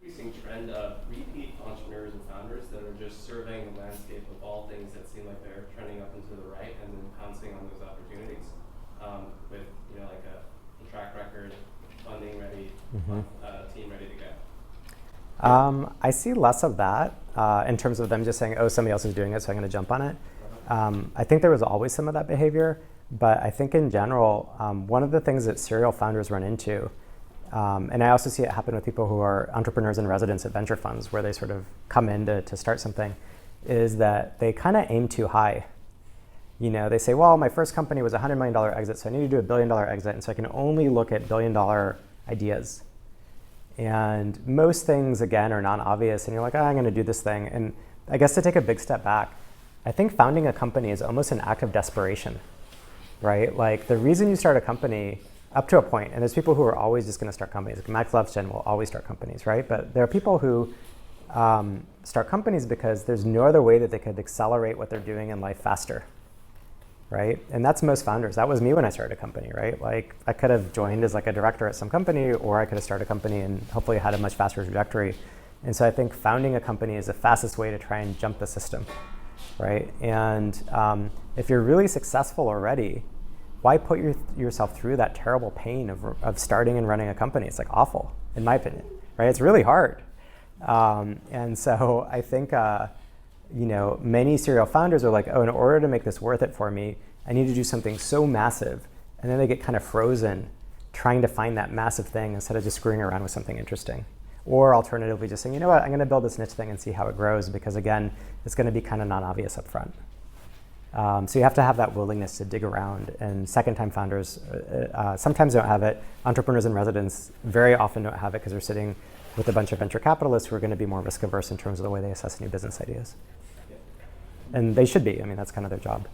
increasing trend of repeat entrepreneurs and founders that are just surveying the landscape of all things that seem like they're trending up and to the right, and then pouncing on those opportunities with like a track record, funding ready, team ready to go. I see less of that in terms of them just saying, oh, somebody else is doing it, so I'm going to jump on it. I think there was always some of that behavior, but I think in general, one of the things that serial founders run into, and I also see it happen with people who are entrepreneurs in residence at venture funds, where they sort of come in to start something, is that they kind of aim too high. They say, well, my first company was a $100 million exit, so I need to do $1 billion exit, and so I can only look at $1 billion ideas. And most things, again, are non-obvious, and you're like, I'm going to do this thing. And I guess to take a big step back, I think founding a company is almost an act of desperation, right? Like the reason you start a company up to a point, and there's people who are always just going to start companies. Like Max Levchin will always start companies, right? But there are people who start companies because there's no other way that they could accelerate what they're doing in life faster, right? And that's most founders. That was me when I started a company, right? Like I could have joined as like a director at some company, or I could have started a company and hopefully had a much faster trajectory. And so I think founding a company is the fastest way to try and jump the system, right? And if you're really successful already, why put yourself through that terrible pain of starting and running a company? It's like awful, in my opinion, right? It's really hard. And so I think, many serial founders are like, oh, in order to make this worth it for me, I need to do something so massive. And then they get kind of frozen trying to find that massive thing instead of just screwing around with something interesting. Or alternatively, just saying, you know what, I'm going to build this niche thing and see how it grows, because again, it's going to be kind of non-obvious up front. So you have to have that willingness to dig around, and second-time founders sometimes don't have it. Entrepreneurs in residence very often don't have it because they're sitting with a bunch of venture capitalists who are going to be more risk-averse in terms of the way they assess new business ideas. And they should be. I mean, that's kind of their job.